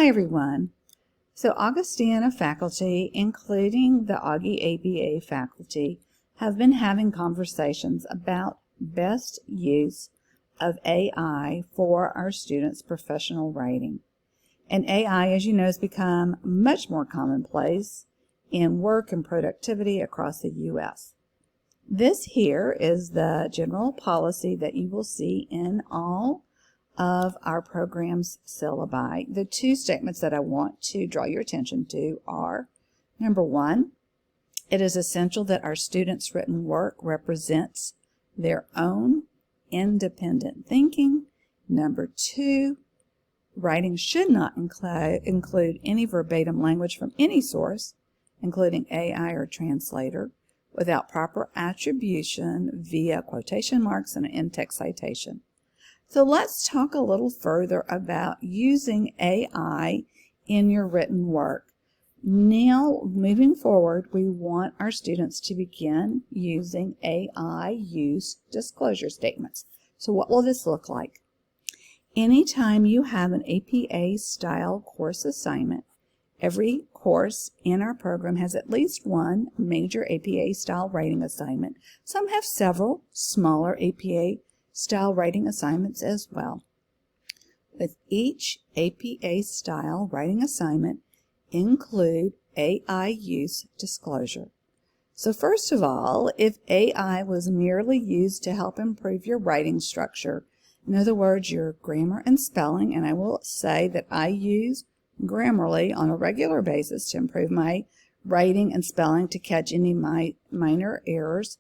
Hi everyone. So Augustana faculty, including the Augie ABA faculty, have been having conversations about best use of AI for our students' professional writing. And AI, as you know, has become much more commonplace in work and productivity across the U.S. This here is the general policy that you will see in all of our program's syllabi. The two statements that I want to draw your attention to are, number one, it is essential that our students' written work represents their own independent thinking. Number two, writing should not include any verbatim language from any source, including AI or translator, without proper attribution via quotation marks and an in-text citation. So let's talk a little further about using AI in your written work. Now, moving forward, we want our students to begin using AI use disclosure statements. So what will this look like? Anytime you have an APA style course assignment, every course in our program has at least one major APA style writing assignment. Some have several smaller APA style writing assignments as well. With each APA style writing assignment, include AI use disclosure. So first of all, if AI was merely used to help improve your writing structure, in other words, your grammar and spelling, and I will say that I use Grammarly on a regular basis to improve my writing and spelling to catch any minor errors,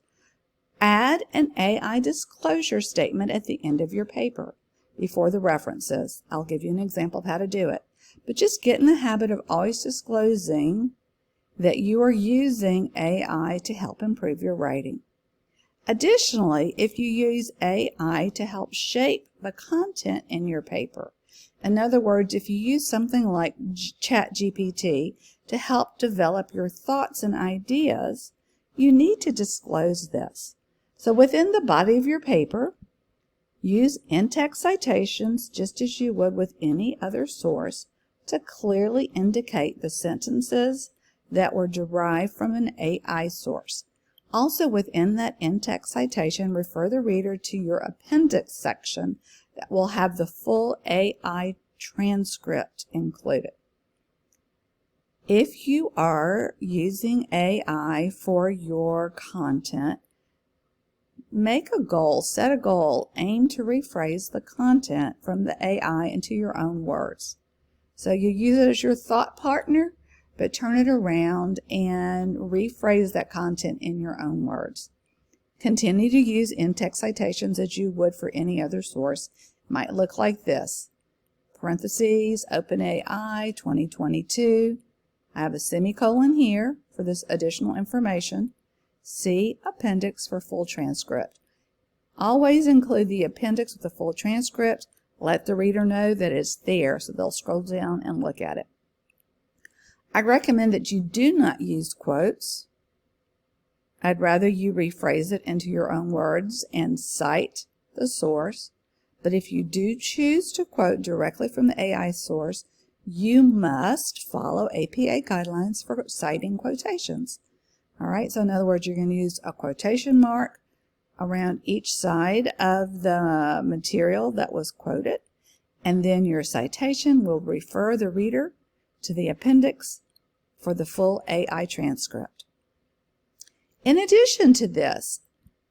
add an AI disclosure statement at the end of your paper before the references. I'll give you an example of how to do it. But just get in the habit of always disclosing that you are using AI to help improve your writing. Additionally, if you use AI to help shape the content in your paper, in other words, if you use something like ChatGPT to help develop your thoughts and ideas, you need to disclose this. So within the body of your paper, use in-text citations just as you would with any other source to clearly indicate the sentences that were derived from an AI source. Also within that in-text citation, refer the reader to your appendix section that will have the full AI transcript included. If you are using AI for your content, make a goal, set a goal, aim to rephrase the content from the AI into your own words. So you use it as your thought partner, but turn it around and rephrase that content in your own words. Continue to use in-text citations as you would for any other source. It might look like this, parentheses, OpenAI 2022. I have a semicolon here for this additional information. See appendix for full transcript. Always include the appendix with the full transcript. Let the reader know that it's there so they'll scroll down and look at it. I recommend that you do not use quotes. I'd rather you rephrase it into your own words and cite the source. But if you do choose to quote directly from the AI source, you must follow APA guidelines for citing quotations. All right, so in other words, you're going to use a quotation mark around each side of the material that was quoted, and then your citation will refer the reader to the appendix for the full AI transcript. In addition to this,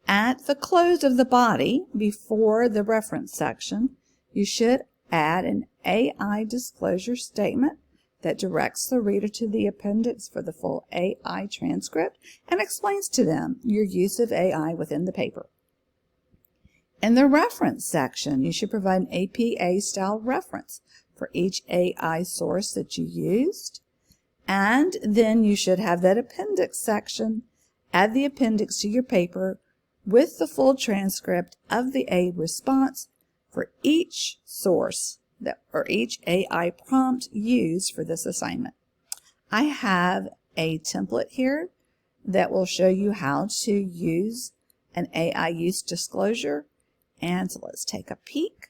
at the close of the body, before the reference section, you should add an AI disclosure statement that directs the reader to the appendix for the full AI transcript and explains to them your use of AI within the paper. In the reference section, you should provide an APA-style reference for each AI source that you used, and then you should have that appendix section, add the appendix to your paper with the full transcript of the A response for each source or each AI prompt used for this assignment. I have a template here that will show you how to use an AI use disclosure. And so let's take a peek.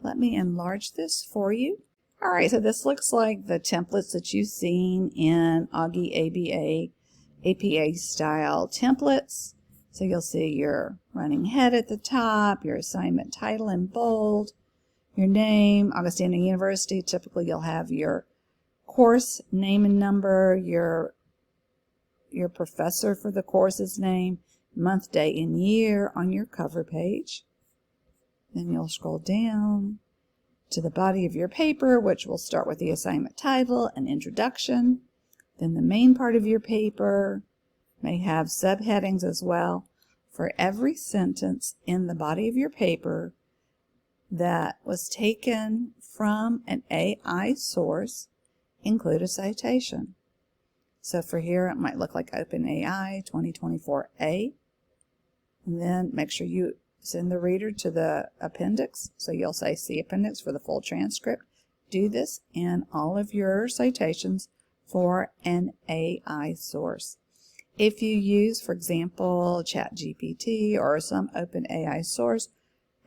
Let me enlarge this for you. All right, so this looks like the templates that you've seen in Augie APA style templates. So you'll see your running head at the top, your assignment title in bold, your name, Augustana University. Typically you'll have your course name and number, your professor for the course's name, month, day, and year on your cover page. Then you'll scroll down to the body of your paper, which will start with the assignment title and introduction. Then the main part of your paper may have subheadings as well. For every sentence in the body of your paper that was taken from an AI source, include a citation. So for here, it might look like OpenAI 2024A. And then make sure you send the reader to the appendix. So you'll say see appendix for the full transcript. Do this in all of your citations for an AI source. If you use, for example, ChatGPT or some OpenAI source,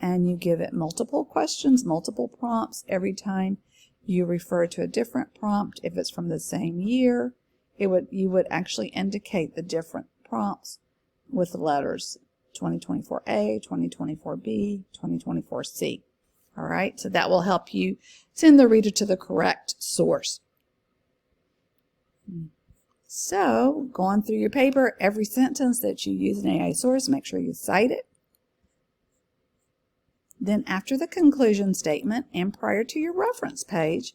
and you give it multiple questions, multiple prompts every time you refer to a different prompt, if it's from the same year, you would actually indicate the different prompts with the letters 2024A, 2024B, 2024C. All right, so that will help you send the reader to the correct source. So, going through your paper, every sentence that you use an AI source, make sure you cite it. Then after the conclusion statement and prior to your reference page,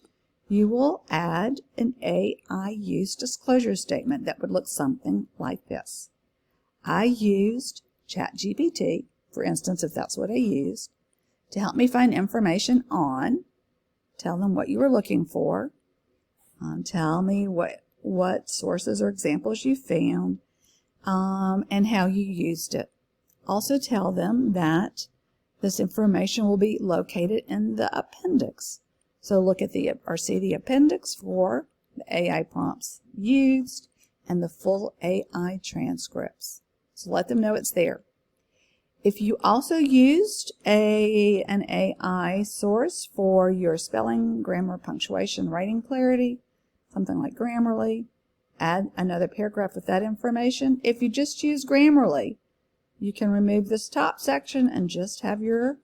you will add an AI use disclosure statement that would look something like this. I used ChatGPT, for instance, if that's what I used, to help me find information on, tell them what you were looking for, tell me what sources or examples you found, and how you used it. Also tell them that this information will be located in the appendix. So look at see the appendix for the AI prompts used and the full AI transcripts. So let them know it's there. If you also used an AI source for your spelling, grammar, punctuation, writing clarity, something like Grammarly, add another paragraph with that information. If you just use Grammarly, you can remove this top section and just have your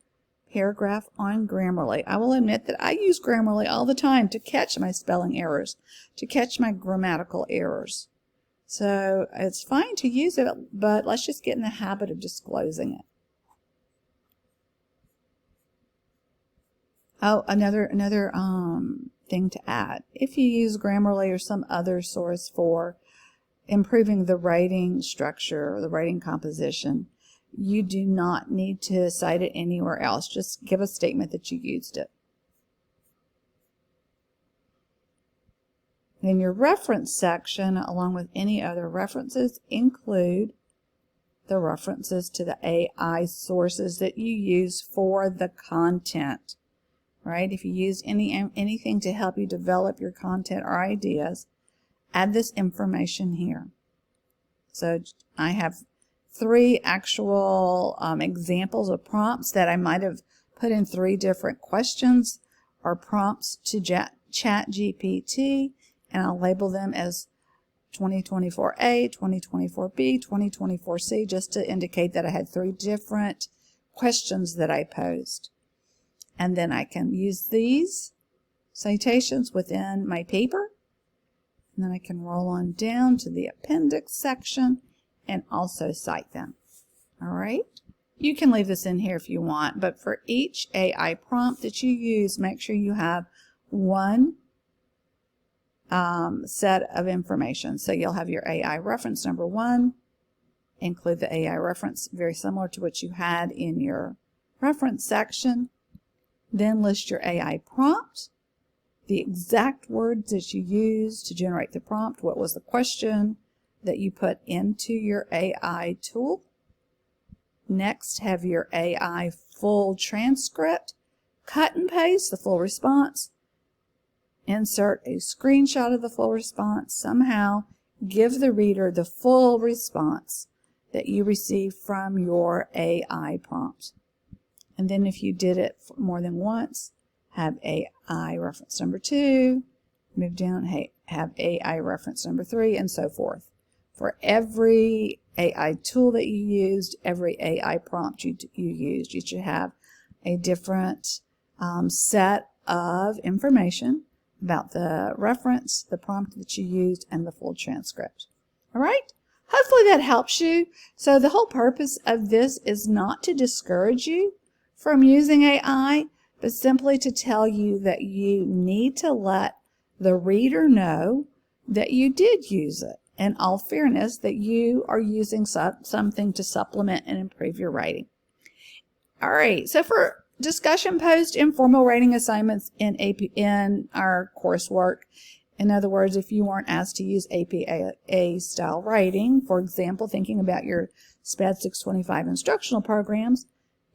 paragraph on Grammarly. I will admit that I use Grammarly all the time to catch my spelling errors, to catch my grammatical errors. So it's fine to use it, but let's just get in the habit of disclosing it. Oh, another thing to add. If you use Grammarly or some other source for improving the writing structure or the writing composition, you do not need to cite it anywhere else. Just give a statement that you used it. In your reference section, along with any other references, include the references to the AI sources that you use for the content. Right? If you use anything to help you develop your content or ideas, add this information here. So I have 3 actual examples of prompts that I might have put in 3 different questions or prompts to ChatGPT, and I'll label them as 2024A, 2024B, 2024C, just to indicate that I had 3 different questions that I posed. And then I can use these citations within my paper. And then I can roll on down to the appendix section and also cite them. All right. You can leave this in here if you want, but for each AI prompt that you use, make sure you have one set of information. So you'll have your AI reference number 1, include the AI reference very similar to what you had in your reference section. Then list your AI prompt, the exact words that you used to generate the prompt, what was the question that you put into your AI tool. Next, have your AI full transcript, cut and paste the full response, insert a screenshot of the full response, somehow give the reader the full response that you received from your AI prompt. And then if you did it more than once, have AI reference number 2, move down, have AI reference number 3, and so forth. For every AI tool that you used, every AI prompt you used, you should have a different set of information about the reference, the prompt that you used, and the full transcript. All right? Hopefully that helps you. So the whole purpose of this is not to discourage you from using AI, but simply to tell you that you need to let the reader know that you did use it. In all fairness, that you are using something to supplement and improve your writing. All right, so for discussion post informal writing assignments in our coursework, in other words, if you weren't asked to use APA style writing, for example, thinking about your SPED 625 instructional programs,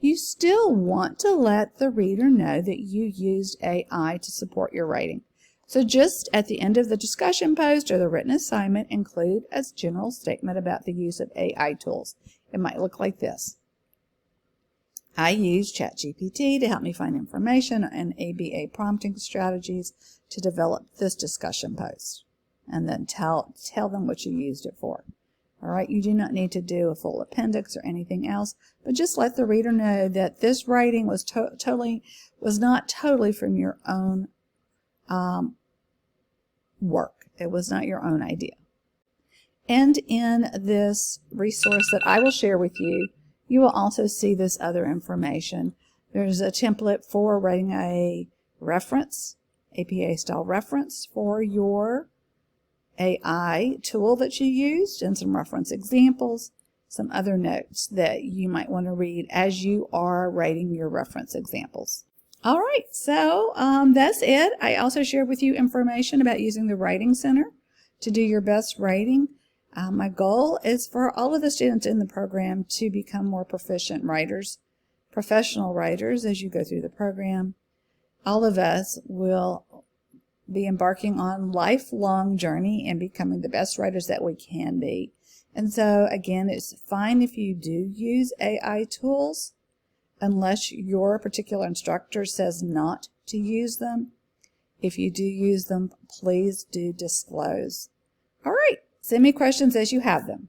you still want to let the reader know that you used AI to support your writing. So just at the end of the discussion post or the written assignment, include a general statement about the use of AI tools. It might look like this. I use ChatGPT to help me find information and ABA prompting strategies to develop this discussion post. And then tell them what you used it for. All right, you do not need to do a full appendix or anything else, but just let the reader know that this writing was not totally from your own work. It was not your own idea. And in this resource that I will share with you, you will also see this other information. There's a template for writing a reference, APA style reference for your AI tool that you used, and some reference examples, some other notes that you might want to read as you are writing your reference examples. All right, so that's it. I also shared with you information about using the Writing Center to do your best writing. My goal is for all of the students in the program to become more proficient writers, professional writers as you go through the program. All of us will be embarking on a lifelong journey and becoming the best writers that we can be. And so, again, it's fine if you do use AI tools, unless your particular instructor says not to use them. If you do use them, please do disclose. All right, send me questions as you have them.